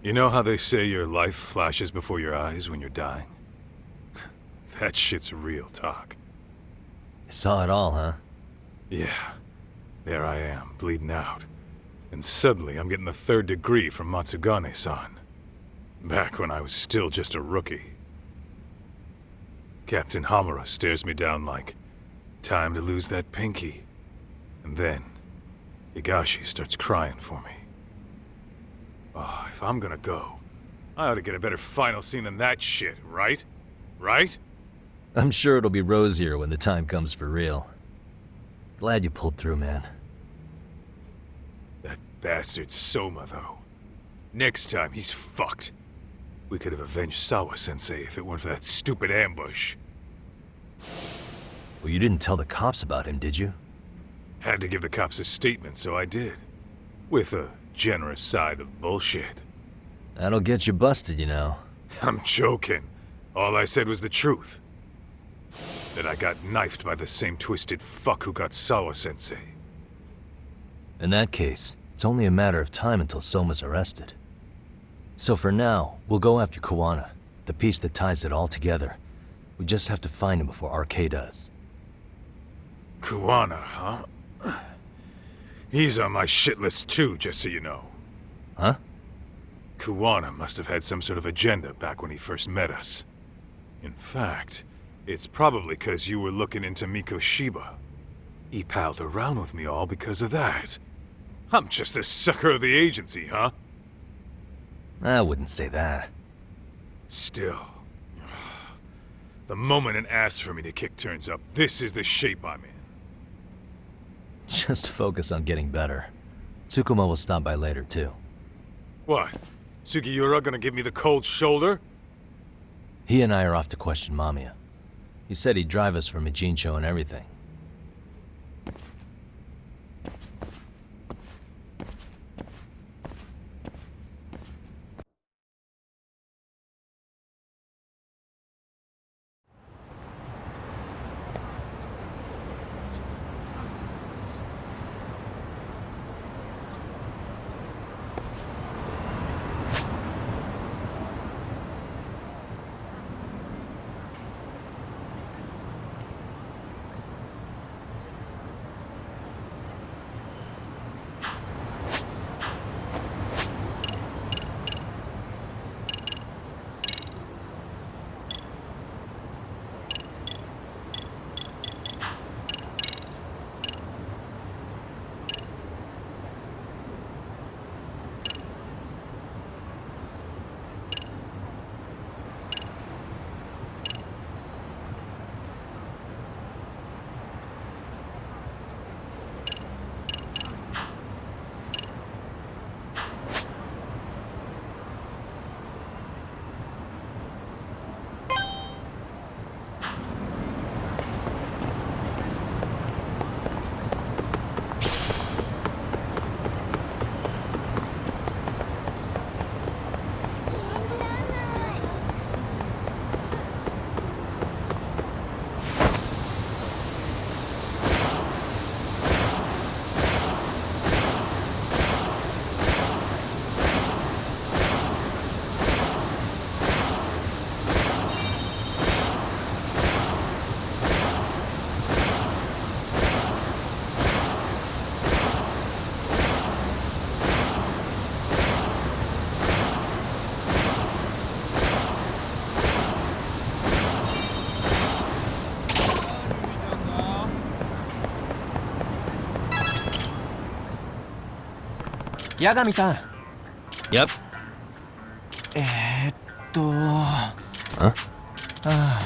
You know how they say your life flashes before your eyes when you're dying? That shit's real talk. You saw it all, huh? Yeah. There I am, bleeding out. And suddenly I'm getting the 3rd degree from Matsugane-san. Back when I was still just a rookie. Captain Hamura stares me down like, time to lose that pinky. And then, Higashi starts crying for me. Oh, if I'm gonna go, I ought to get a better final scene than that shit, right? Right? I'm sure it'll be rosier when the time comes for real. Glad you pulled through, man. That bastard Soma, though. Next time, he's fucked. We could have avenged Sawa-sensei if it weren't for that stupid ambush. Well, you didn't tell the cops about him, did you? Had to give the cops a statement, so I did. With a generous side of bullshit. That'll get you busted, you know. I'm joking. All I said was the truth. That I got knifed by the same twisted fuck who got Sawa-sensei. In that case, it's only a matter of time until Soma's arrested. So for now, we'll go after Kuwana, the piece that ties it all together. We just have to find him before RK does. Kuwana, huh? He's on my shit list too, just so you know. Huh? Kuwana must have had some sort of agenda back when he first met us. In fact, it's probably because you were looking into Mikoshiba. He palled around with me all because of that. I'm just a sucker of the agency, huh? I wouldn't say that. Still. The moment an ass for me to kick turns up, this is the shape I'm in. Just focus on getting better. Tsukuma will stop by later, too. What? Sugiura gonna give me the cold shoulder? He and I are off to question Mamiya. He said he'd drive us from Ijincho and everything. Yagami-san. Yep. Huh? Ugh!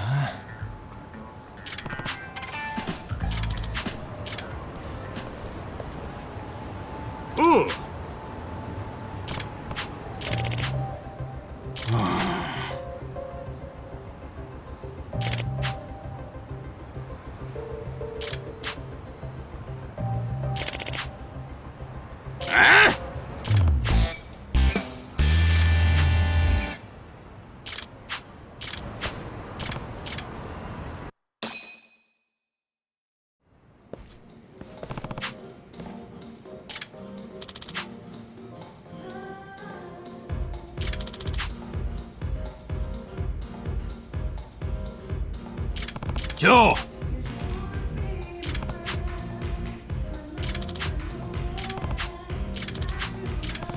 Joe!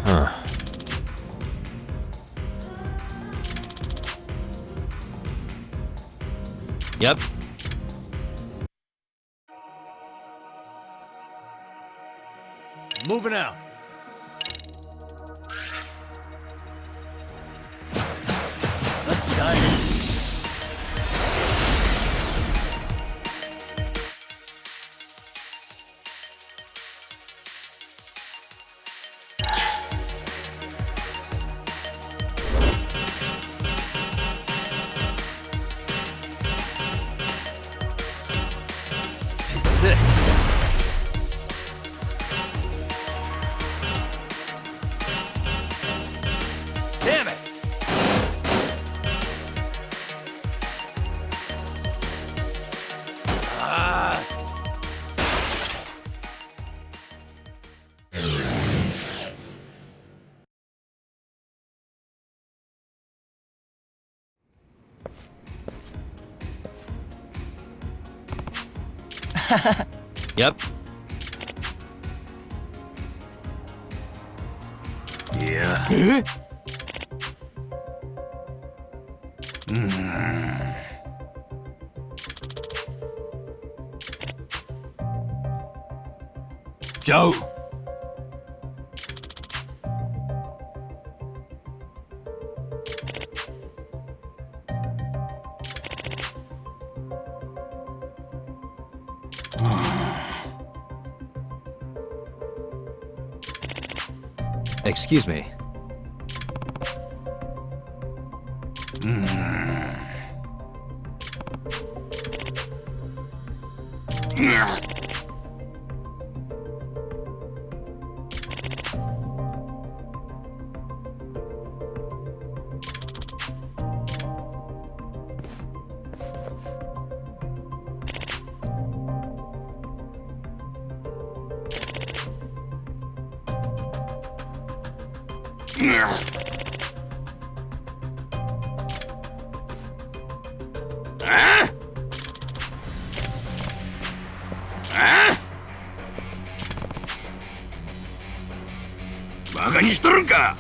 Huh. Yep. Moving out. Let's dive in. This. Damn it! Yep. Yeah. Joe. Excuse me. 바가니しとるんか!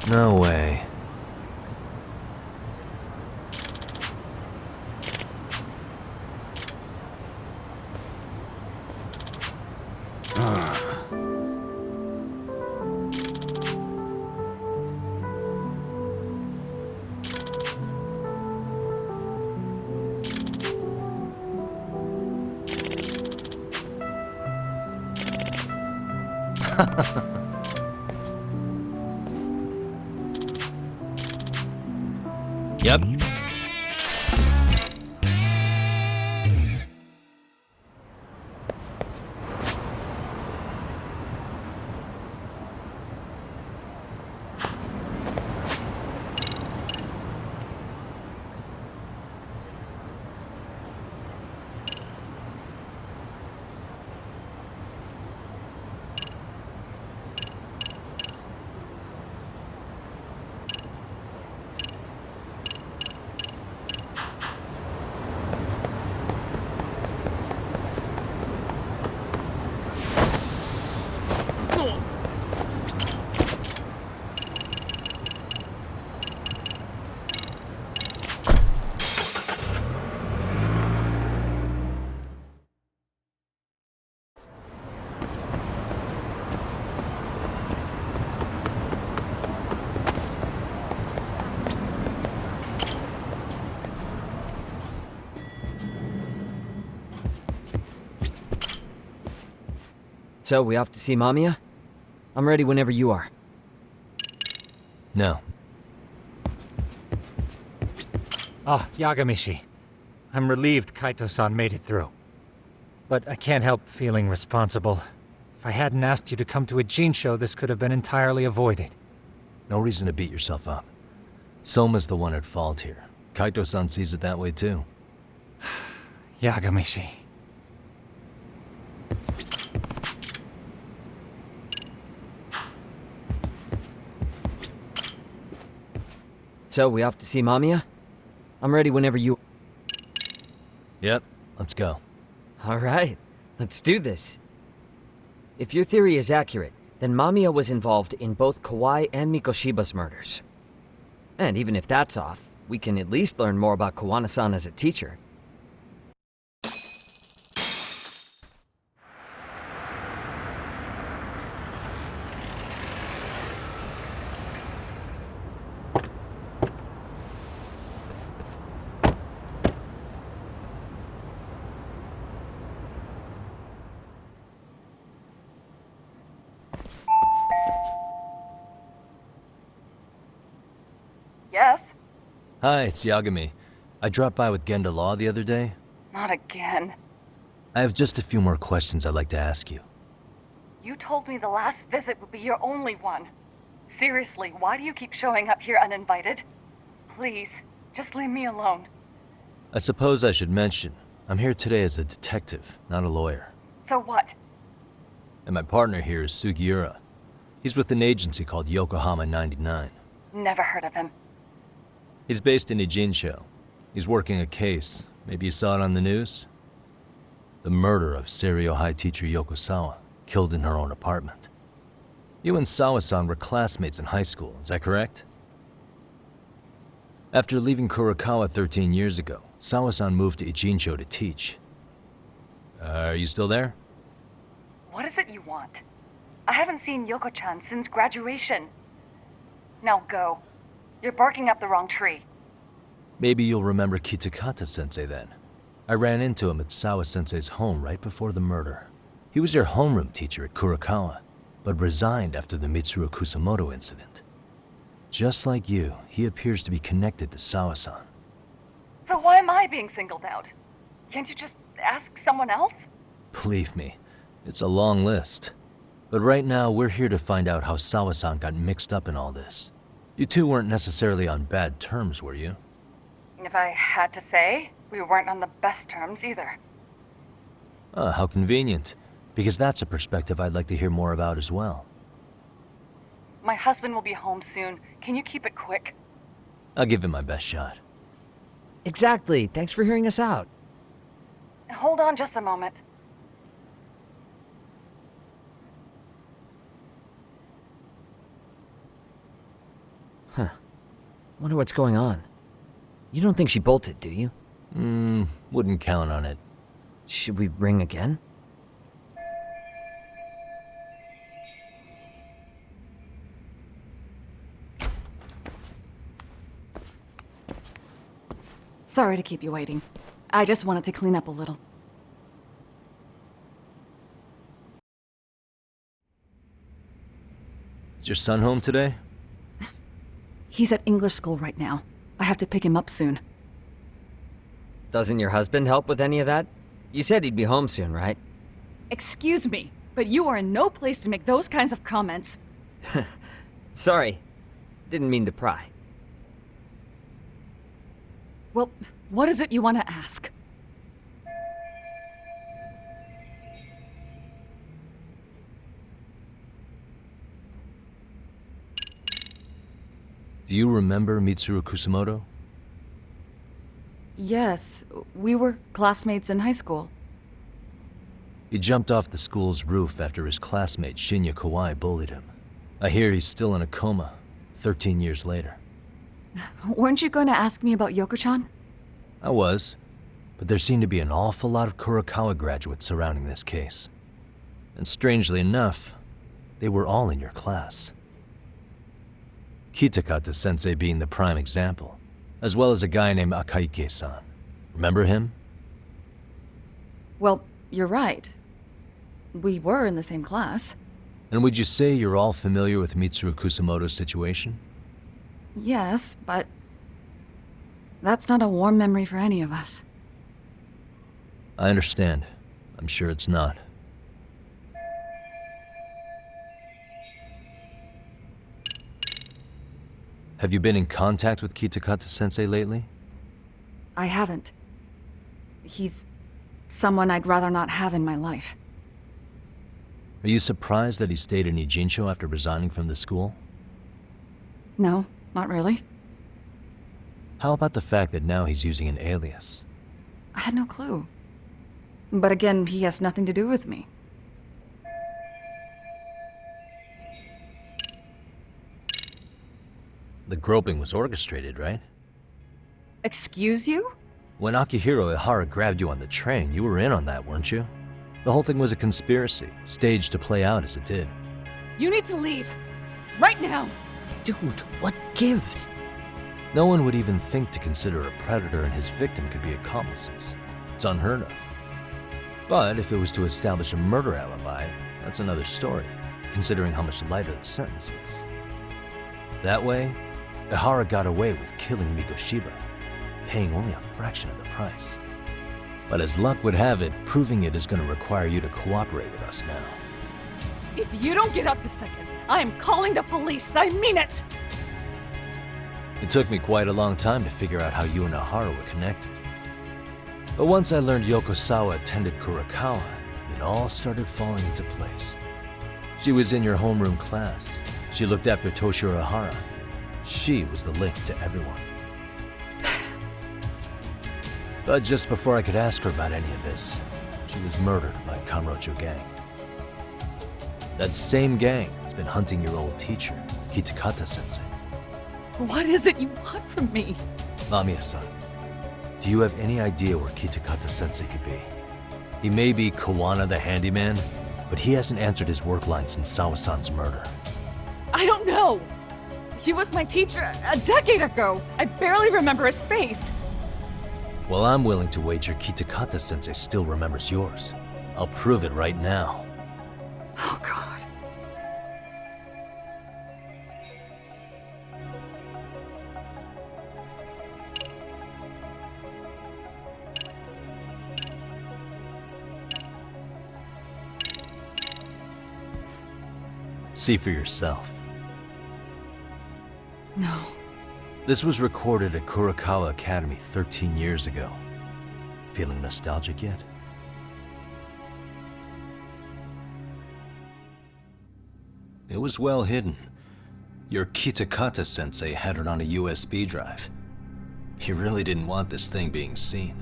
No way. Yep. So, we off to see Mamiya? I'm ready whenever you are. No. Ah, Yagamishi. I'm relieved Kaito-san made it through. But I can't help feeling responsible. If I hadn't asked you to come to a Jin show, this could have been entirely avoided. No reason to beat yourself up. Soma's the one at fault here. Kaito-san sees it that way too. Yagamishi. So, we off to see Mamiya? I'm ready whenever you... Yep, let's go. Alright, let's do this. If your theory is accurate, then Mamiya was involved in both Kawai and Mikoshiba's murders. And even if that's off, we can at least learn more about Kawana-san as a teacher. Yes? Hi, it's Yagami. I dropped by with Genda Law the other day. Not again. I have just a few more questions I'd like to ask you. You told me the last visit would be your only one. Seriously, why do you keep showing up here uninvited? Please, just leave me alone. I suppose I should mention, I'm here today as a detective, not a lawyer. So what? And my partner here is Sugiura. He's with an agency called Yokohama 99. Never heard of him. He's based in Ijincho. He's working a case. Maybe you saw it on the news? The murder of Seiryo High teacher Yoko Sawa, killed in her own apartment. You and Sawa-san were classmates in high school, is that correct? After leaving Kurokawa 13 years ago, Sawa-san moved to Ijincho to teach. Are you still there? What is it you want? I haven't seen Yoko-chan since graduation. Now go. You're barking up the wrong tree. Maybe you'll remember Kitakata-sensei then. I ran into him at Sawa-sensei's home right before the murder. He was your homeroom teacher at Kurokawa, but resigned after the Mitsuru Kusamoto incident. Just like you, he appears to be connected to Sawa-san. So why am I being singled out? Can't you just ask someone else? Believe me, it's a long list. But right now, we're here to find out how Sawa-san got mixed up in all this. You two weren't necessarily on bad terms, were you? If I had to say, we weren't on the best terms either. Ah, how convenient. Because that's a perspective I'd like to hear more about as well. My husband will be home soon. Can you keep it quick? I'll give it my best shot. Exactly, thanks for hearing us out. Hold on just a moment. Wonder what's going on. You don't think she bolted, do you? Wouldn't count on it. Should we ring again? Sorry to keep you waiting. I just wanted to clean up a little. Is your son home today? He's at English school right now. I have to pick him up soon. Doesn't your husband help with any of that? You said he'd be home soon, right? Excuse me, but you are in no place to make those kinds of comments. Sorry. Didn't mean to pry. Well, what is it you want to ask? Do you remember Mitsuru Kusamoto? Yes, we were classmates in high school. He jumped off the school's roof after his classmate Shinya Kawai bullied him. I hear he's still in a coma, 13 years later. Weren't you going to ask me about Yoko-chan? I was, but there seemed to be an awful lot of Kurokawa graduates surrounding this case. And strangely enough, they were all in your class. Kitakata-sensei being the prime example, as well as a guy named Akaike-san. Remember him? Well, you're right. We were in the same class. And would you say you're all familiar with Mitsuru Kusamoto's situation? Yes, but that's not a warm memory for any of us. I understand. I'm sure it's not. Have you been in contact with Kitakata-sensei lately? I haven't. He's someone I'd rather not have in my life. Are you surprised that he stayed in Ijincho after resigning from the school? No, not really. How about the fact that now he's using an alias? I had no clue. But again, he has nothing to do with me. The groping was orchestrated, right? Excuse you? When Akihiro Ihara grabbed you on the train, you were in on that, weren't you? The whole thing was a conspiracy, staged to play out as it did. You need to leave. Right now. Dude, what gives? No one would even think to consider a predator and his victim could be accomplices. It's unheard of. But if it was to establish a murder alibi, that's another story, considering how much lighter the sentence is. That way, Ihara got away with killing Mikoshiba, paying only a fraction of the price. But as luck would have it, proving it is going to require you to cooperate with us now. If you don't get up this second, I am calling the police. I mean it. It took me quite a long time to figure out how you and Ihara were connected. But once I learned Yokosawa attended Kurakawa, it all started falling into place. She was in your homeroom class. She looked after Toshiro Ihara. She was the link to everyone. But just before I could ask her about any of this, she was murdered by Kamurocho gang. That same gang has been hunting your old teacher, Kitakata-sensei. What is it you want from me? Mamiya-san, do you have any idea where Kitakata-sensei could be? He may be Kawana the handyman, but he hasn't answered his work line since Sawa-san's murder. I don't know. He was my teacher a decade ago. I barely remember his face. Well, I'm willing to wager Kitakata-sensei still remembers yours. I'll prove it right now. Oh, God. See for yourself. No. This was recorded at Kurakawa Academy 13 years ago. Feeling nostalgic yet? It was well hidden. Your Kitakata-sensei had it on a USB drive. He really didn't want this thing being seen.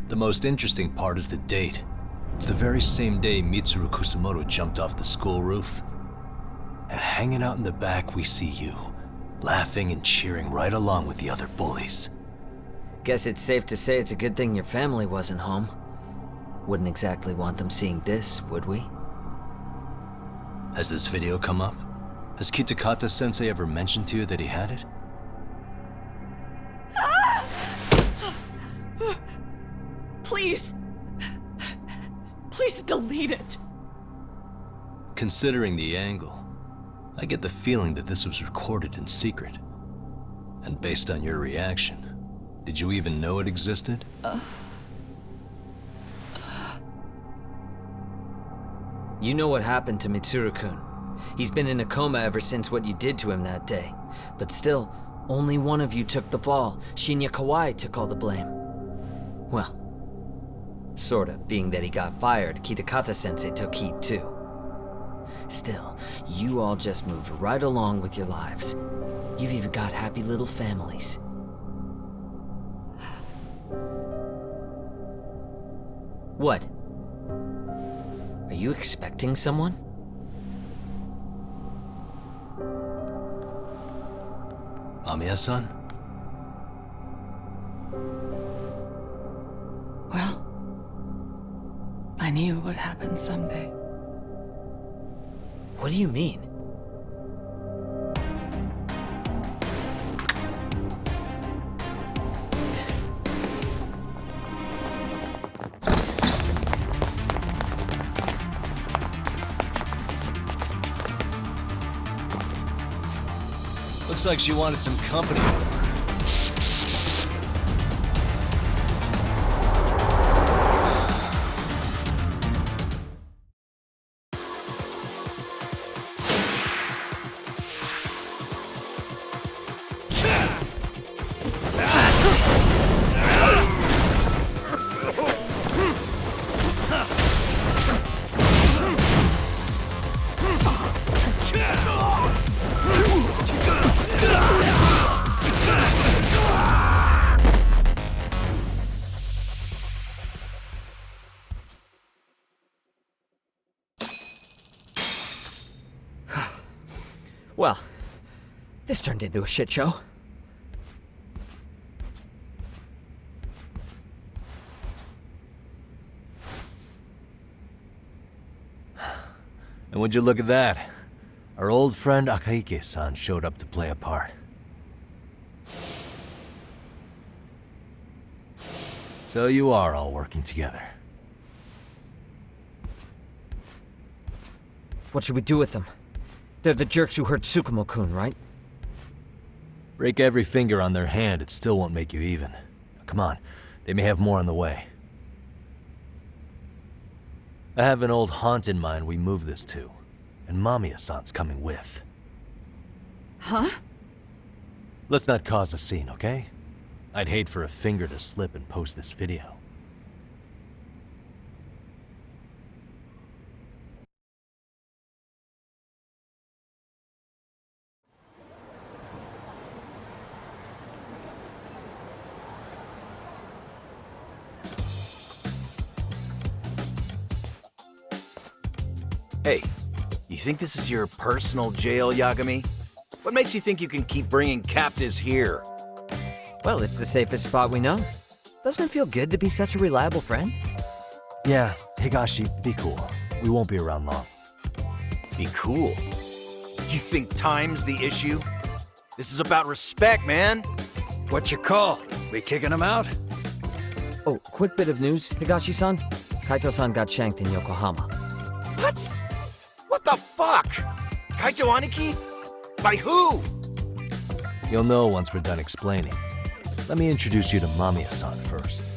The most interesting part is the date. It's the very same day Mitsuru Kusamoto jumped off the school roof. And hanging out in the back, we see you, laughing and cheering right along with the other bullies. Guess it's safe to say it's a good thing your family wasn't home. Wouldn't exactly want them seeing this, would we? Has this video come up? Has Kitakata-sensei ever mentioned to you that he had it? Please. Please delete it. Considering the angle, I get the feeling that this was recorded in secret. And based on your reaction, did you even know it existed? You know what happened to Mitsuru-kun. He's been in a coma ever since what you did to him that day. But still, only one of you took the fall. Shinya Kawai took all the blame. Well, sorta, being that he got fired, Kitakata-sensei took heat too. Still, you all just moved right along with your lives. You've even got happy little families. What? Are you expecting someone? Mamiya-san? Well, I knew it would happen someday. What do you mean? Looks like she wanted some company over. Well, this turned into a shit show. And would you look at that? Our old friend Akahike-san showed up to play a part. So you are all working together. What should we do with them? They're the jerks who hurt Tsukumo-kun, right? Break every finger on their hand, it still won't make you even. Now, come on, they may have more on the way. I have an old haunt in mind we move this to, and Mamiya-san's coming with. Huh? Let's not cause a scene, okay? I'd hate for a finger to slip and post this video. Hey, you think this is your personal jail, Yagami? What makes you think you can keep bringing captives here? Well, it's the safest spot we know. Doesn't it feel good to be such a reliable friend? Yeah, Higashi, be cool. We won't be around long. Be cool. You think time's the issue? This is about respect, man. What you call? We kicking him out? Oh, quick bit of news, Higashi-san. Kaito-san got shanked in Yokohama. What? What the fuck? Kaito Aniki? By who? You'll know once we're done explaining. Let me introduce you to Mamiya-san first.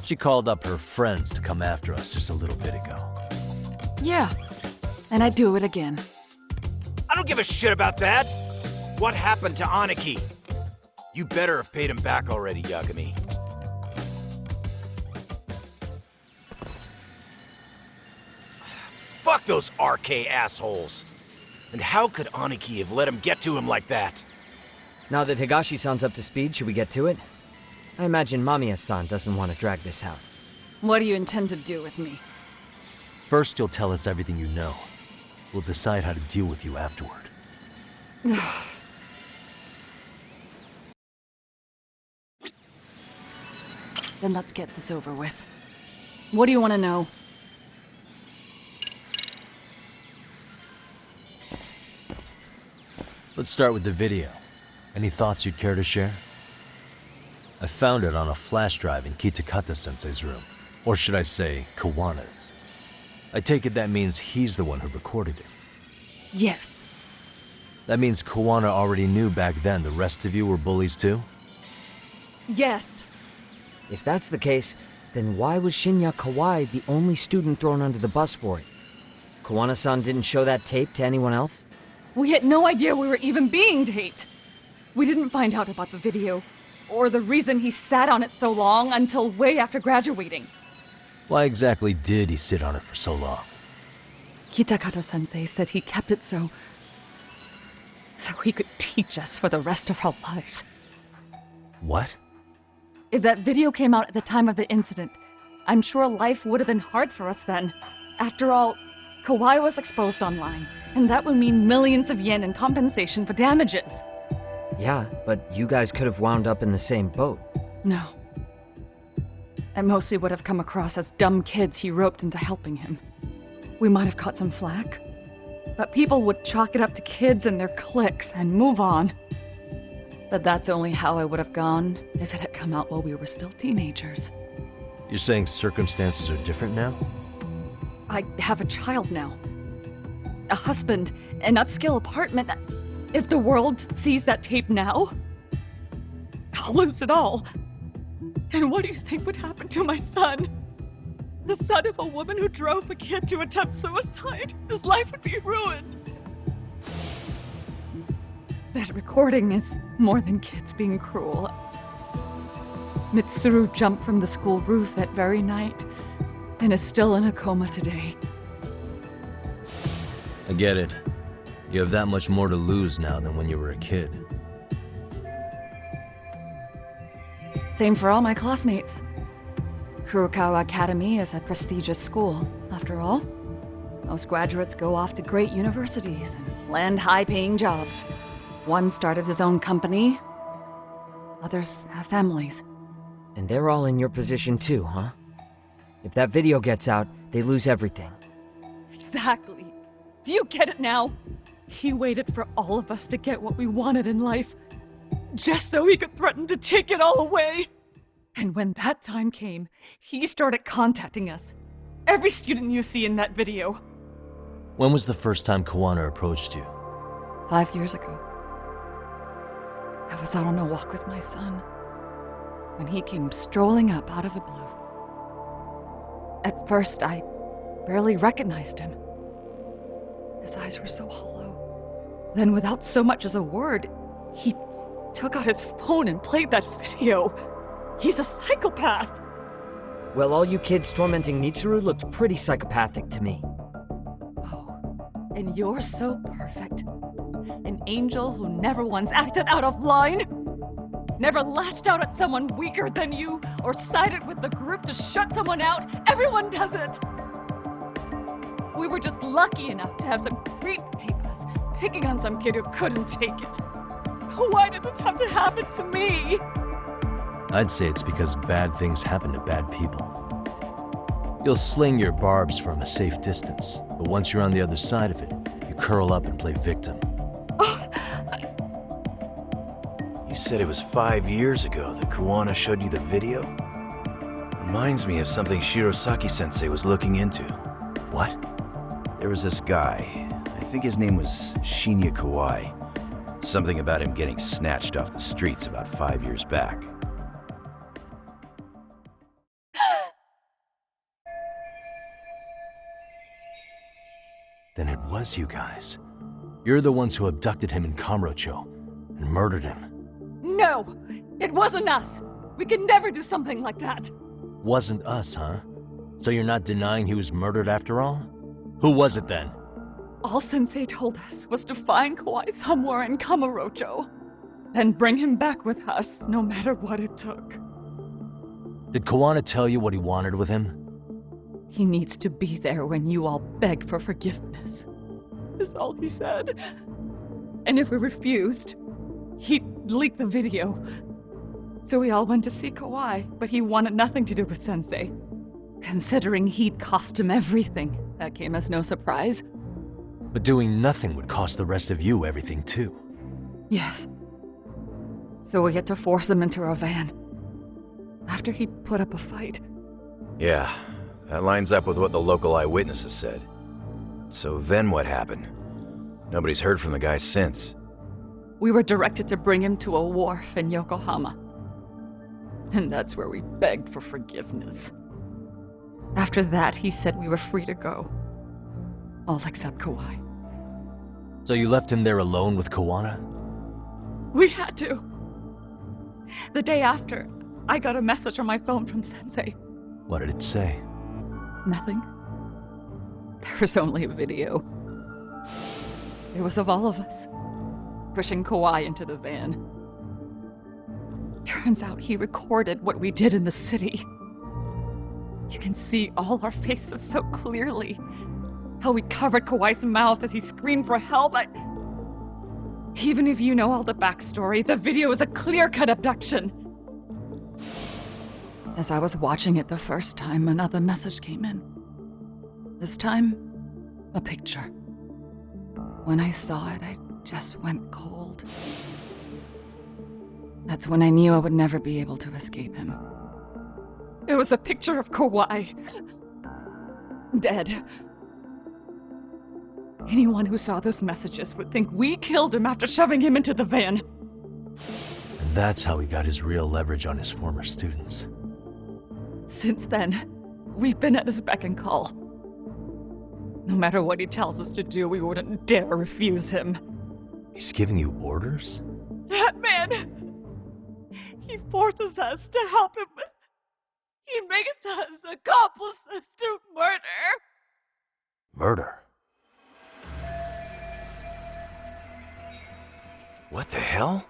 She called up her friends to come after us just a little bit ago. Yeah. And I'd do it again. I don't give a shit about that. What happened to Aniki? You better have paid him back already, Yagami. Fuck those RK assholes. And how could Aniki have let him get to him like that? Now that Higashi-san's up to speed, should we get to it? I imagine Mamiya-san doesn't want to drag this out. What do you intend to do with me? First, you'll tell us everything you know. We'll decide how to deal with you afterward. Then let's get this over with. What do you want to know? Let's start with the video. Any thoughts you'd care to share? I found it on a flash drive in Kitakata-sensei's room. Or should I say, Kawana's. I take it that means he's the one who recorded it. Yes. That means Kawana already knew back then the rest of you were bullies too? Yes. If that's the case, then why was Shinya Kawai the only student thrown under the bus for it? Kawana-san didn't show that tape to anyone else? We had no idea we were even being taped. We didn't find out about the video, or the reason he sat on it so long until way after graduating. Why exactly did he sit on it for so long? Kitakata-sensei said he kept it so he could teach us for the rest of our lives. What? If that video came out at the time of the incident, I'm sure life would have been hard for us then. After all, Kawai was exposed online, and that would mean millions of yen in compensation for damages. Yeah, but you guys could have wound up in the same boat. No. At most, we would have come across as dumb kids he roped into helping him. We might have caught some flack, but people would chalk it up to kids and their cliques and move on. But that's only how I would have gone if it had come out while we were still teenagers. You're saying circumstances are different now? I have a child now. A husband, an upscale apartment. If the world sees that tape now, I'll lose it all. And what do you think would happen to my son? The son of a woman who drove a kid to attempt suicide? His life would be ruined. That recording is more than kids being cruel. Mitsuru jumped from the school roof that very night and is still in a coma today. I get it. You have that much more to lose now than when you were a kid. Same for all my classmates. Kurokawa Academy is a prestigious school, after all. Most graduates go off to great universities and land high-paying jobs. One started his own company. Others have families. And they're all in your position too, huh? If that video gets out, they lose everything. Exactly. Do you get it now? He waited for all of us to get what we wanted in life, just so he could threaten to take it all away. And when that time came, he started contacting us. Every student you see in that video. When was the first time Kawana approached you? 5 years ago. I was out on a walk with my son when he came strolling up out of the blue. At first, I barely recognized him. His eyes were so hollow. Then, without so much as a word, he took out his phone and played that video. He's a psychopath! Well, all you kids tormenting Mitsuru looked pretty psychopathic to me. Oh, and you're so perfect. An angel who never once acted out of line. Never lashed out at someone weaker than you, or sided with the group to shut someone out. Everyone does it! We were just lucky enough to have some creep tape us, picking on some kid who couldn't take it. Why did this have to happen to me? I'd say it's because bad things happen to bad people. You'll sling your barbs from a safe distance, but once you're on the other side of it, you curl up and play victim. You said it was 5 years ago that Kawana showed you the video? Reminds me of something Shirosaki-sensei was looking into. What? There was this guy, I think his name was Shinya Kawai. Something about him getting snatched off the streets about 5 years back. Then it was you guys. You're the ones who abducted him in Kamurocho and murdered him. No! It wasn't us! We could never do something like that! Wasn't us, huh? So you're not denying he was murdered after all? Who was it then? All Sensei told us was to find Kawai somewhere in Kamurocho, and bring him back with us, no matter what it took. Did Kawana tell you what he wanted with him? He needs to be there when you all beg for forgiveness, is all he said. And if we refused, he'd leak the video. So we all went to see Kawai, but he wanted nothing to do with Sensei. Considering he'd cost him everything, that came as no surprise. But doing nothing would cost the rest of you everything too. Yes. So we had to force him into our van. After he put up a fight. Yeah, that lines up with what the local eyewitnesses said. So then what happened? Nobody's heard from the guy since. We were directed to bring him to a wharf in Yokohama. And that's where we begged for forgiveness. After that, he said we were free to go. All except Kawai. So you left him there alone with Kawana? We had to. The day after, I got a message on my phone from Sensei. What did it say? Nothing. There was only a video. It was of all of us, pushing Kawai into the van. Turns out he recorded what we did in the city. You can see all our faces so clearly. How we covered Kawai's mouth as he screamed for help. Even if you know all the backstory, the video is a clear-cut abduction. As I was watching it the first time, another message came in. This time, a picture. When I saw it, I just went cold. That's when I knew I would never be able to escape him. It was a picture of Kawai. Dead. Anyone who saw those messages would think we killed him after shoving him into the van. And that's how he got his real leverage on his former students. Since then, we've been at his beck and call. No matter what he tells us to do, we wouldn't dare refuse him. He's giving you orders? That man! He forces us to help him with... He makes us accomplices to murder! Murder? What the hell?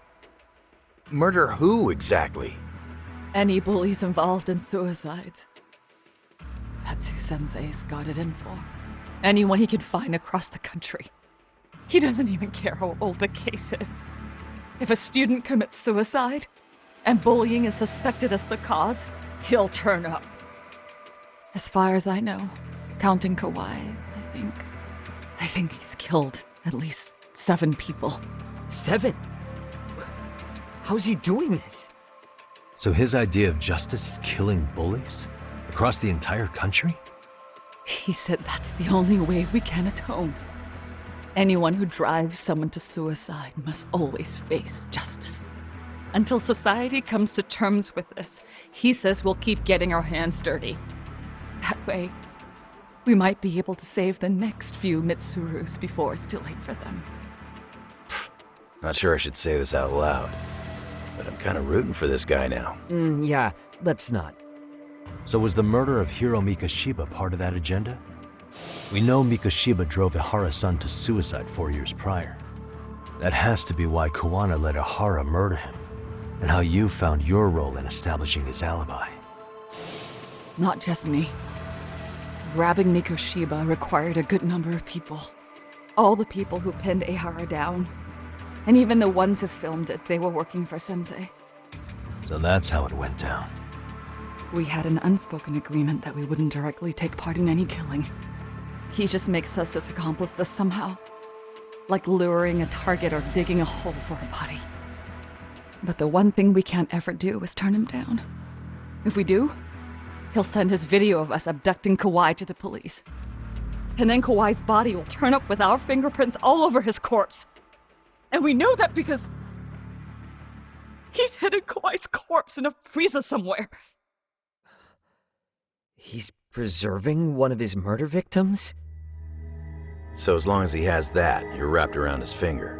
Murder who, exactly? Any bullies involved in suicides. That's who Sensei's got it in for. Anyone he can find across the country. He doesn't even care how old the case is. If a student commits suicide, and bullying is suspected as the cause, he'll turn up. As far as I know, counting Kawhi, I think he's killed at least 7 people. 7? How's he doing this? So his idea of justice is killing bullies? Across the entire country? He said that's the only way we can atone. Anyone who drives someone to suicide must always face justice. Until society comes to terms with this, he says we'll keep getting our hands dirty. That way, we might be able to save the next few Mitsurus before it's too late for them. Not sure I should say this out loud, but I'm kind of rooting for this guy now. Yeah, let's not. So was the murder of Hiro Mikoshiba part of that agenda? We know Mikoshiba drove Ihara-san to suicide 4 years prior. That has to be why Kawana let Ihara murder him, and how you found your role in establishing his alibi. Not just me. Grabbing Mikoshiba required a good number of people. All the people who pinned Ihara down. And even the ones who filmed it, they were working for Sensei. So that's how it went down. We had an unspoken agreement that we wouldn't directly take part in any killing. He just makes us his accomplices somehow. Like luring a target or digging a hole for a body. But the one thing we can't ever do is turn him down. If we do, he'll send his video of us abducting Kawhi to the police. And then Kawhi's body will turn up with our fingerprints all over his corpse. And we know that because he's hidden Kawhi's corpse in a freezer somewhere. He's preserving one of his murder victims? So as long as he has that, you're wrapped around his finger.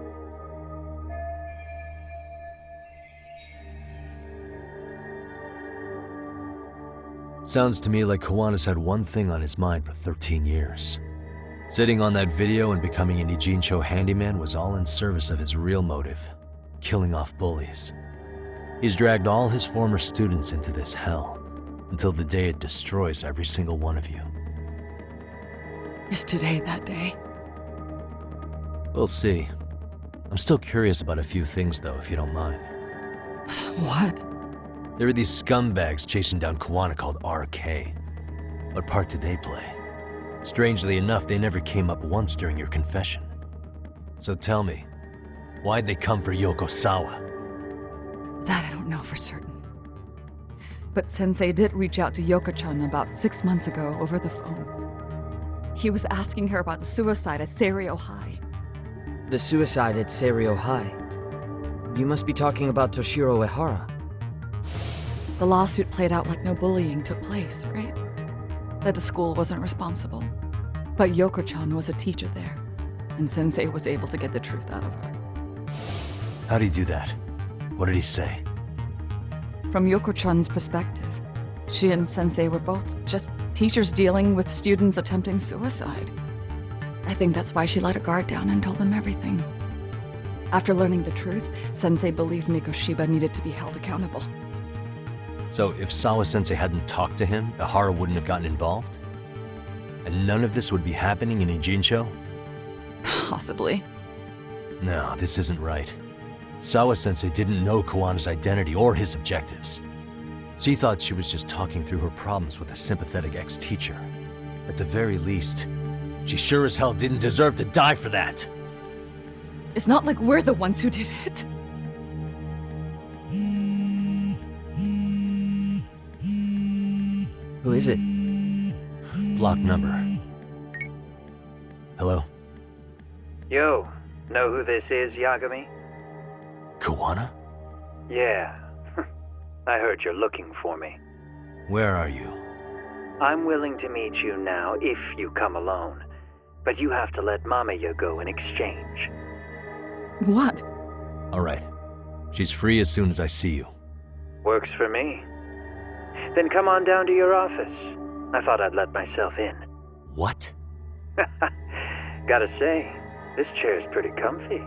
Sounds to me like Kawana's had one thing on his mind for 13 years. Sitting on that video and becoming an Ijincho handyman was all in service of his real motive, killing off bullies. He's dragged all his former students into this hell, until the day it destroys every single one of you. Is today that day? We'll see. I'm still curious about a few things though, if you don't mind. What? There are these scumbags chasing down Kawana called RK. What part did they play? Strangely enough, they never came up once during your confession. So tell me, why'd they come for Yokosawa? That I don't know for certain. But Sensei did reach out to Yoko-chan about 6 months ago over the phone. He was asking her about the suicide at Seiryo High. The suicide at Seiryo High. You must be talking about Toshiro Ehara. The lawsuit played out like no bullying took place, right? That the school wasn't responsible. But Yoko-chan was a teacher there, and Sensei was able to get the truth out of her. How'd he do that? What did he say? From Yoko-chan's perspective, she and Sensei were both just teachers dealing with students attempting suicide. I think that's why she let her guard down and told them everything. After learning the truth, Sensei believed Mikoshiba needed to be held accountable. So if Sawa-sensei hadn't talked to him, Ihara wouldn't have gotten involved? And none of this would be happening in Ijincho? Possibly. No, this isn't right. Sawa-sensei didn't know Kawana's identity or his objectives. She thought she was just talking through her problems with a sympathetic ex-teacher. At the very least, she sure as hell didn't deserve to die for that! It's not like we're the ones who did it. Who is it? Block number. Hello? Yo, know who this is, Yagami? Kawana? Yeah. I heard you're looking for me. Where are you? I'm willing to meet you now if you come alone. But you have to let Mamiya go in exchange. What? All right. She's free as soon as I see you. Works for me. Then come on down to your office. I thought I'd let myself in. What? Gotta say, this chair's pretty comfy.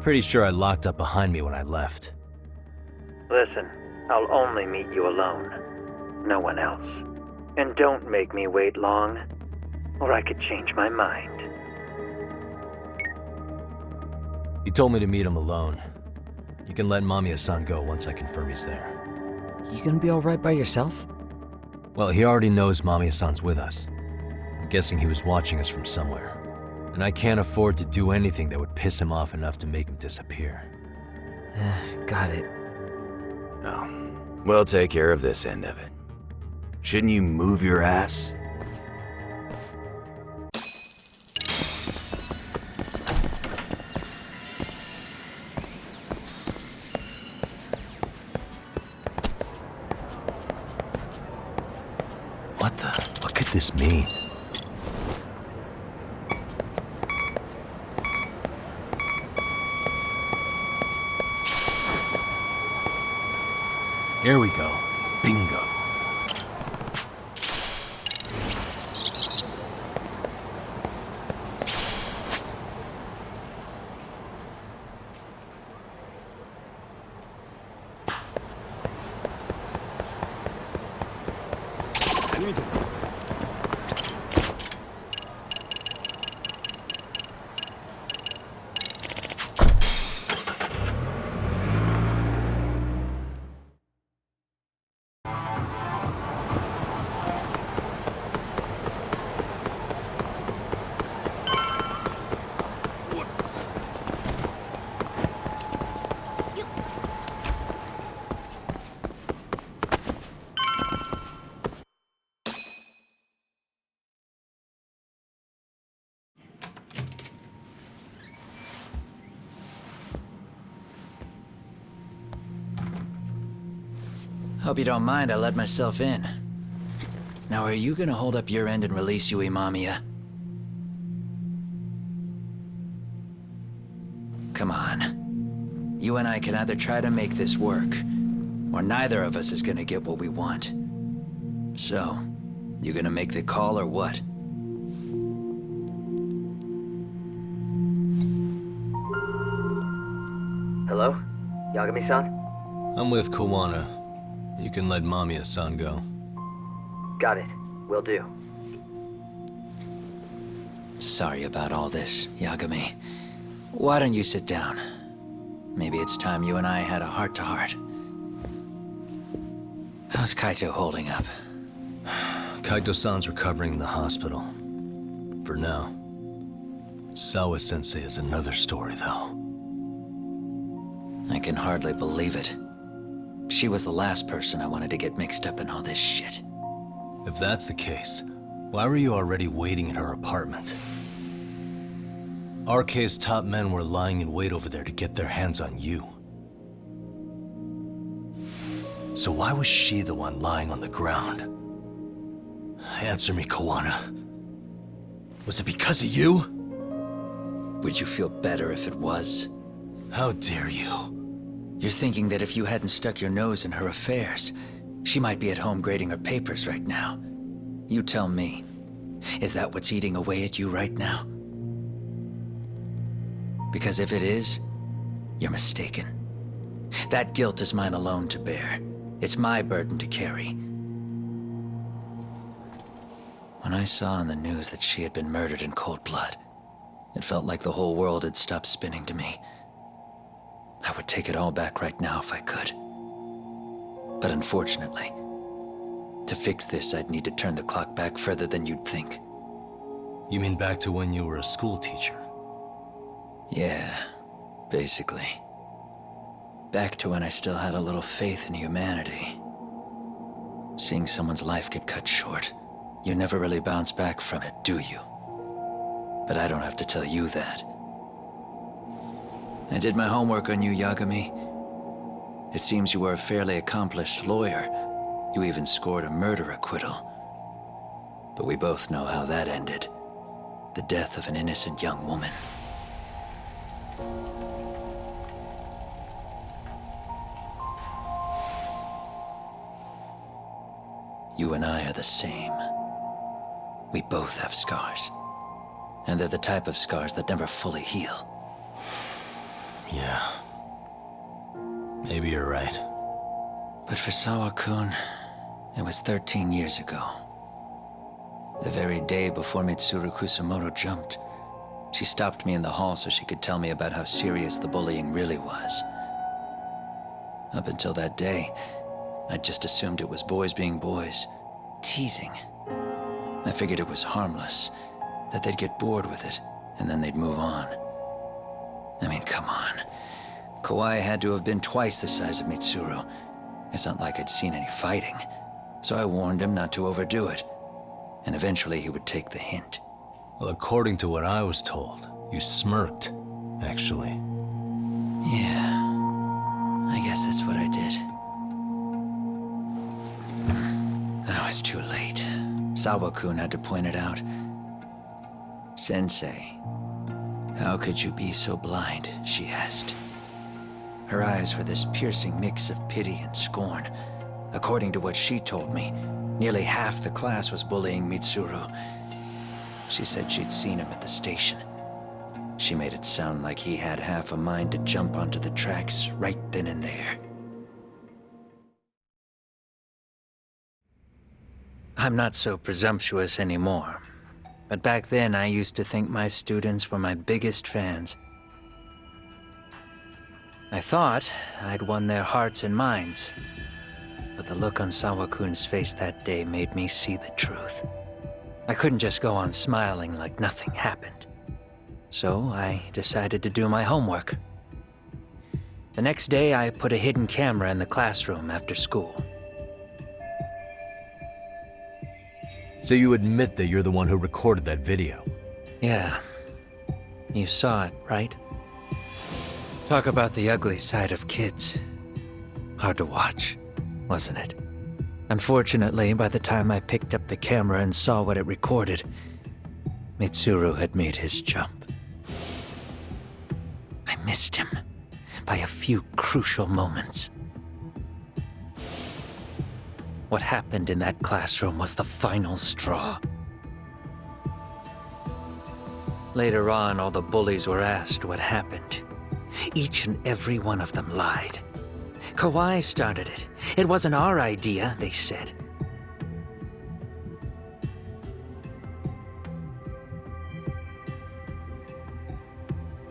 Pretty sure I locked up behind me when I left. Listen, I'll only meet you alone. No one else. And don't make me wait long, or I could change my mind. He told me to meet him alone. You can let Mamiya-san go once I confirm he's there. You gonna be alright by yourself? Well, he already knows Mamiya-san's with us. I'm guessing he was watching us from somewhere. And I can't afford to do anything that would piss him off enough to make him disappear. Got it. Oh, we'll take care of this end of it. Shouldn't you move your ass? What could this mean? Here we go. Bingo. Hope you don't mind I let myself in. Now, are you gonna hold up your end and release Yui Mamiya? Come on. You and I can either try to make this work, or neither of us is gonna get what we want. So, you gonna make the call or what? Hello? Yagami-san? I'm with Kawana. You can let Mamiya-san go. Got it. Will do. Sorry about all this, Yagami. Why don't you sit down? Maybe it's time you and I had a heart-to-heart. How's Kaito holding up? Kaito-san's recovering in the hospital. For now. Sawa-sensei is another story, though. I can hardly believe it. She was the last person I wanted to get mixed up in all this shit. If that's the case, why were you already waiting in her apartment? RK's top men were lying in wait over there to get their hands on you. So why was she the one lying on the ground? Answer me, Kawana. Was it because of you? Would you feel better if it was? How dare you? You're thinking that if you hadn't stuck your nose in her affairs, she might be at home grading her papers right now. You tell me, is that what's eating away at you right now? Because if it is, you're mistaken. That guilt is mine alone to bear. It's my burden to carry. When I saw on the news that she had been murdered in cold blood, it felt like the whole world had stopped spinning to me. I would take it all back right now if I could. But unfortunately, to fix this, I'd need to turn the clock back further than you'd think. You mean back to when you were a school teacher? Yeah, basically. Back to when I still had a little faith in humanity. Seeing someone's life get cut short, you never really bounce back from it, do you? But I don't have to tell you that. I did my homework on you, Yagami. It seems you were a fairly accomplished lawyer. You even scored a murder acquittal. But we both know how that ended. The death of an innocent young woman. You and I are the same. We both have scars. And they're the type of scars that never fully heal. Yeah. Maybe you're right. But for Sawa-kun, it was 13 years ago. The very day before Mitsuru Kusamoto jumped, she stopped me in the hall so she could tell me about how serious the bullying really was. Up until that day, I'd just assumed it was boys being boys, teasing. I figured it was harmless, that they'd get bored with it, and then they'd move on. I mean, come on. Kawai had to have been twice the size of Mitsuru. It's not like I'd seen any fighting. So I warned him not to overdo it. And eventually he would take the hint. Well, according to what I was told, you smirked, actually. Yeah. I guess that's what I did. I was too late. Sawa-kun had to point it out. Sensei, how could you be so blind? She asked. Her eyes were this piercing mix of pity and scorn. According to what she told me, nearly half the class was bullying Mitsuru. She said she'd seen him at the station. She made it sound like he had half a mind to jump onto the tracks right then and there. I'm not so presumptuous anymore. But back then, I used to think my students were my biggest fans. I thought I'd won their hearts and minds. But the look on Sawa-kun's face that day made me see the truth. I couldn't just go on smiling like nothing happened. So I decided to do my homework. The next day, I put a hidden camera in the classroom after school. So you admit that you're the one who recorded that video? Yeah. You saw it, right? Talk about the ugly side of kids. Hard to watch, wasn't it? Unfortunately, by the time I picked up the camera and saw what it recorded, Mitsuru had made his jump. I missed him by a few crucial moments. What happened in that classroom was the final straw. Later on, all the bullies were asked what happened. Each and every one of them lied. Kawai started it. It wasn't our idea, they said.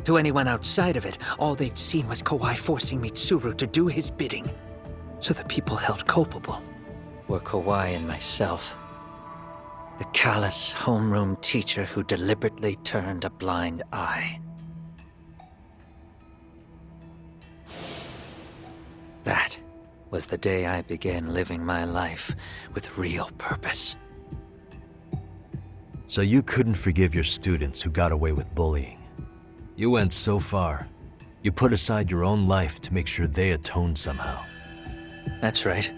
To anyone outside of it, all they'd seen was Kawai forcing Mitsuru to do his bidding. So the people held culpable were Kawai and myself. The callous homeroom teacher who deliberately turned a blind eye. That was the day I began living my life with real purpose. So you couldn't forgive your students who got away with bullying. You went so far. You put aside your own life to make sure they atoned somehow. That's right.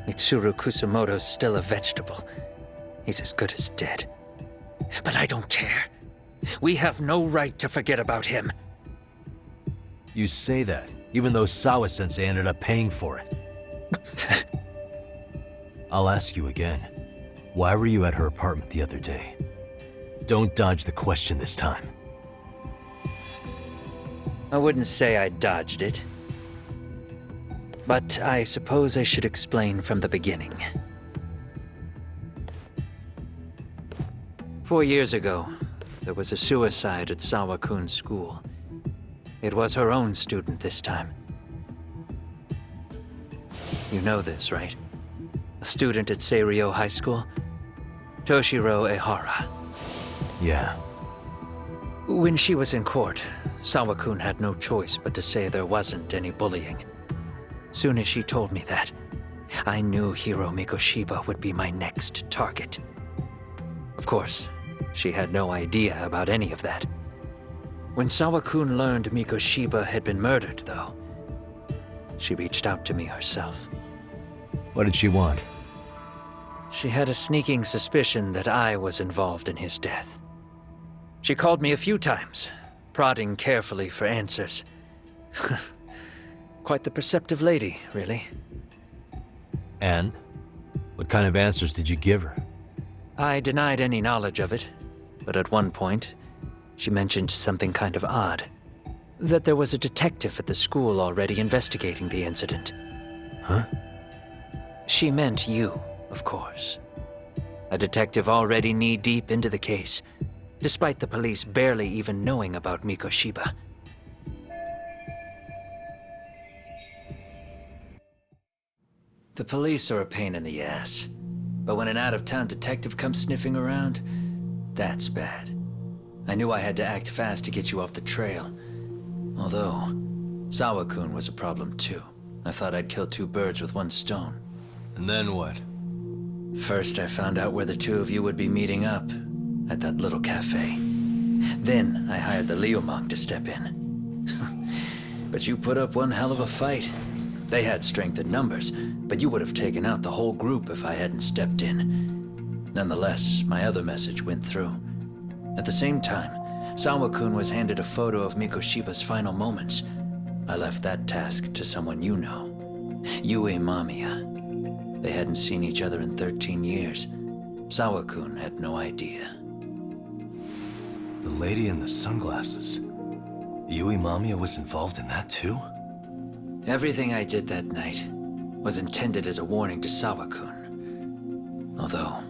Mitsuru Kusamoto's still a vegetable. He's as good as dead. But I don't care. We have no right to forget about him. You say that, even though Sawa-sensei ended up paying for it. I'll ask you again. Why were you at her apartment the other day? Don't dodge the question this time. I wouldn't say I dodged it. But I suppose I should explain from the beginning. 4 years ago, there was a suicide at Sawa-kun's school. It was her own student this time. You know this, right? A student at Seiryo High School? Toshiro Ehara. Yeah. When she was in court, Sawa-kun had no choice but to say there wasn't any bullying. Soon as she told me that, I knew Hiro Mikoshiba would be my next target. Of course, she had no idea about any of that. When Sawa-kun learned Mikoshiba had been murdered, though, she reached out to me herself. What did she want? She had a sneaking suspicion that I was involved in his death. She called me a few times, prodding carefully for answers. Quite the perceptive lady, really. And? What kind of answers did you give her? I denied any knowledge of it, but at one point, she mentioned something kind of odd. That there was a detective at the school already investigating the incident. Huh? She meant you, of course. A detective already knee-deep into the case, despite the police barely even knowing about Mikoshiba. The police are a pain in the ass, but when an out-of-town detective comes sniffing around, that's bad. I knew I had to act fast to get you off the trail. Although, Sawa-kun was a problem too. I thought I'd kill two birds with one stone. And then what? First, I found out where the two of you would be meeting up, at that little cafe. Then, I hired the Liumang to step in. But you put up one hell of a fight. They had strength in numbers, but you would have taken out the whole group if I hadn't stepped in. Nonetheless, my other message went through. At the same time, Sawa-kun was handed a photo of Mikoshiba's final moments. I left that task to someone you know. Yue Mamiya. They hadn't seen each other in 13 years. Sawa-kun had no idea. The lady in the sunglasses. Yui Mamiya was involved in that too? Everything I did that night was intended as a warning to Sawa-kun. Although,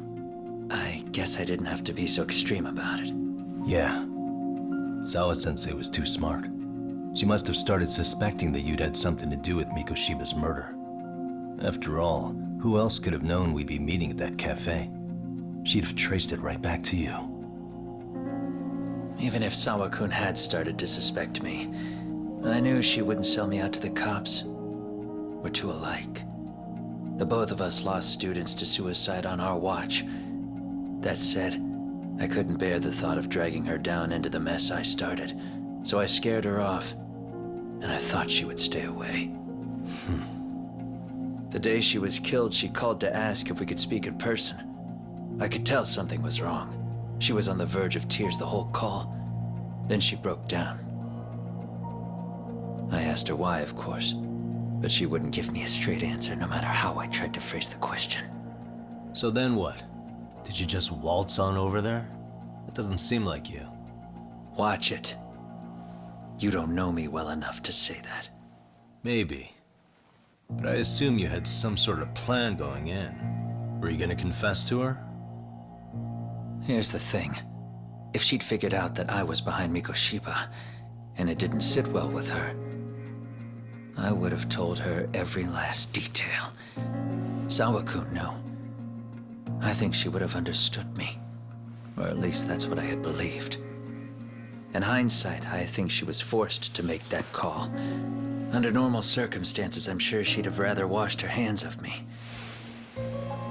I guess I didn't have to be so extreme about it. Yeah. Sawa-sensei was too smart. She must have started suspecting that you'd had something to do with Mikoshiba's murder. After all, who else could have known we'd be meeting at that cafe? She'd have traced it right back to you. Even if Sawa-kun had started to suspect me, I knew she wouldn't sell me out to the cops. We're too alike. The both of us lost students to suicide on our watch. That said, I couldn't bear the thought of dragging her down into the mess I started, so I scared her off, and I thought she would stay away. The day she was killed, she called to ask if we could speak in person. I could tell something was wrong. She was on the verge of tears the whole call. Then she broke down. I asked her why, of course, but she wouldn't give me a straight answer no matter how I tried to phrase the question. So then what? Did you just waltz on over there? It doesn't seem like you. Watch it. You don't know me well enough to say that. Maybe. But I assume you had some sort of plan going in. Were you gonna confess to her? Here's the thing. If she'd figured out that I was behind Mikoshiba, and it didn't sit well with her, I would have told her every last detail. Sawa-kun knew. I think she would have understood me. Or at least that's what I had believed. In hindsight, I think she was forced to make that call. Under normal circumstances, I'm sure she'd have rather washed her hands of me.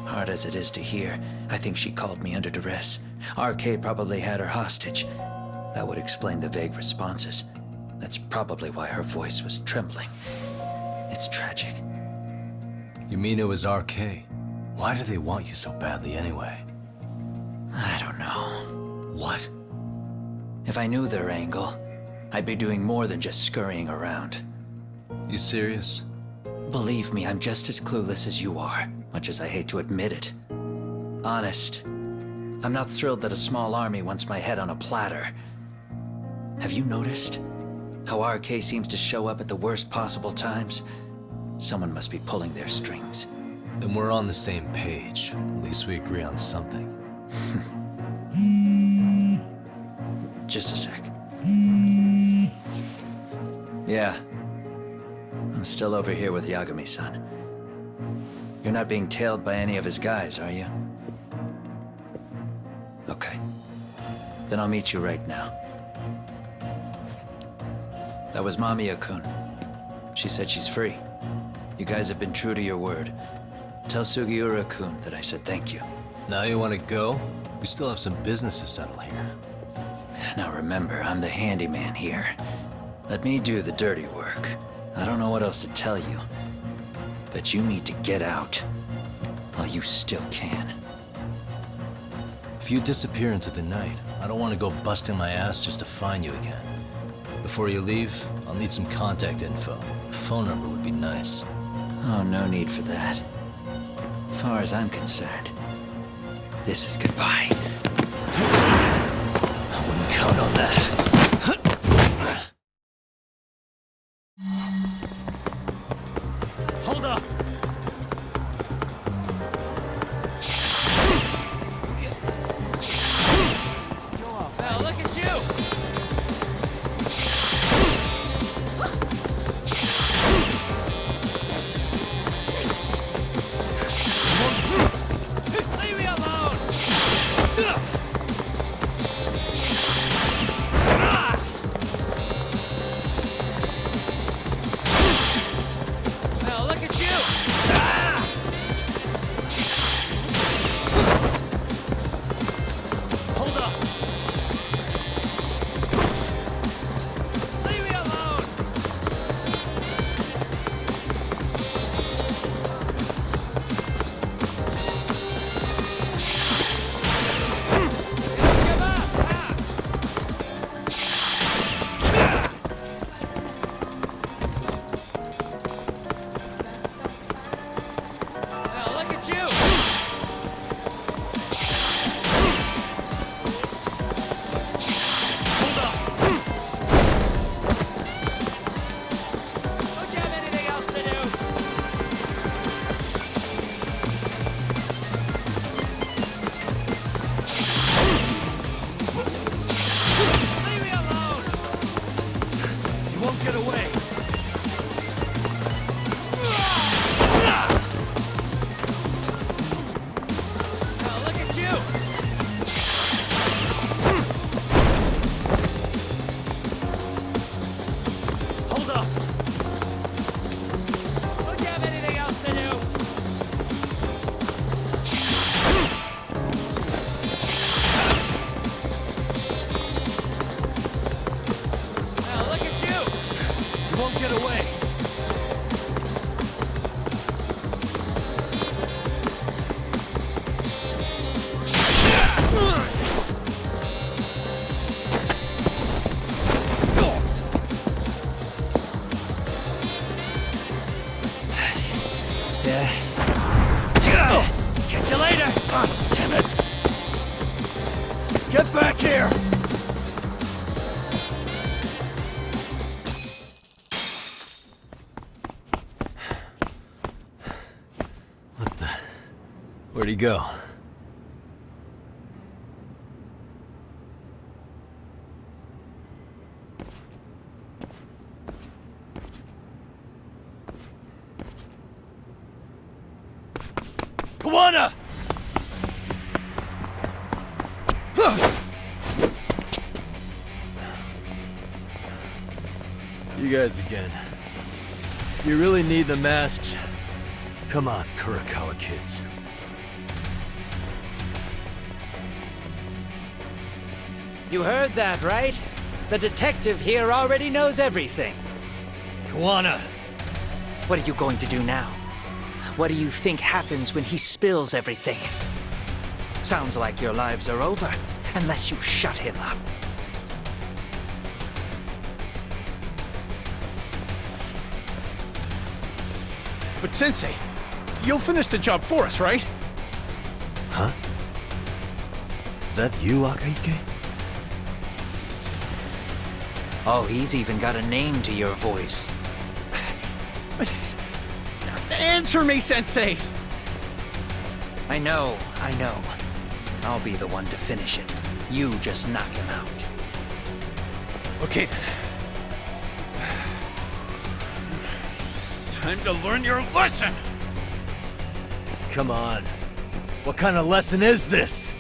Hard as it is to hear, I think she called me under duress. RK probably had her hostage. That would explain the vague responses. That's probably why her voice was trembling. It's tragic. You mean it was RK? Why do they want you so badly anyway? I don't know. What? If I knew their angle, I'd be doing more than just scurrying around. You serious? Believe me, I'm just as clueless as you are, much as I hate to admit it. Honest. I'm not thrilled that a small army wants my head on a platter. Have you noticed how RK seems to show up at the worst possible times? Someone must be pulling their strings. Then we're on the same page. At least we agree on something. Just a sec. Yeah. I'm still over here with Yagami-san. You're not being tailed by any of his guys, are you? Okay. Then I'll meet you right now. That was Mamiya-kun. She said she's free. You guys have been true to your word. Tell Sugiura-kun that I said thank you. Now you want to go? We still have some business to settle here. Now remember, I'm the handyman here. Let me do the dirty work. I don't know what else to tell you, but you need to get out while you still can. If you disappear into the night, I don't want to go busting my ass just to find you again. Before you leave, I'll need some contact info. A phone number would be nice. Oh, no need for that. As far as I'm concerned, this is goodbye. I wouldn't count on that. Hold up! Now look at you! Leave me alone! Now look at you! Hold up! Leave me alone! Give up! Now look at you! Don't you have anything else to do? Leave me alone! You won't get away! Now look at you! Hold up! Don't you have anything else to do? Now look at you! You won't get away! Yeah. Catch you later! Damn it! Get back here! What the? Where'd he go? Kawana! You guys again. You really need the masks? Come on, Kurakawa kids. You heard that, right? The detective here already knows everything. Kawana! What are you going to do now? What do you think happens when he spills everything? Sounds like your lives are over, unless you shut him up. But Sensei, you'll finish the job for us, right? Huh? Is that you, Akaike? Oh, he's even got a name to your voice. Answer me, Sensei! I know. I'll be the one to finish it. You just knock him out. Okay then. Time to learn your lesson! Come on. What kind of lesson is this?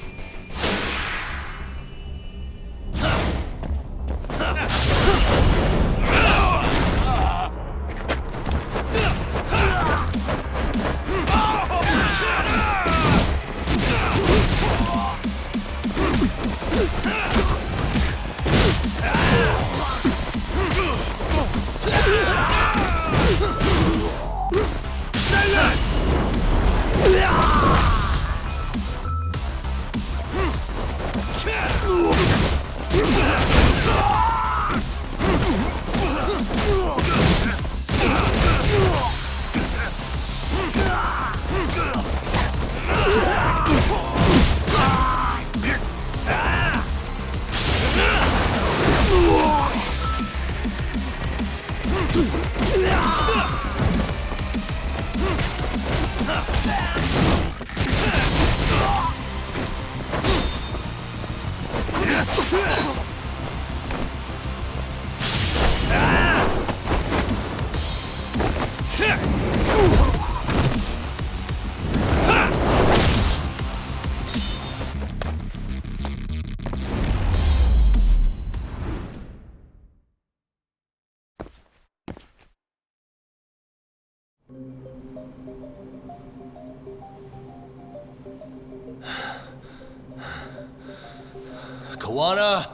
Kawana!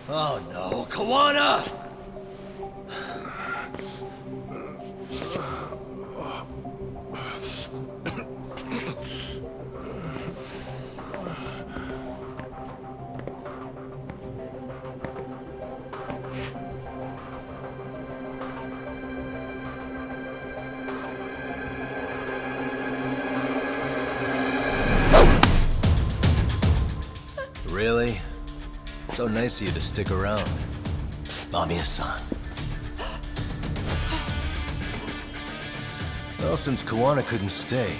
Oh no, Kawana! Really? So nice of you to stick around. Mamiya-san. Well, since Kawana couldn't stay,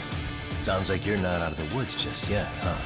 sounds like you're not out of the woods just yet, huh?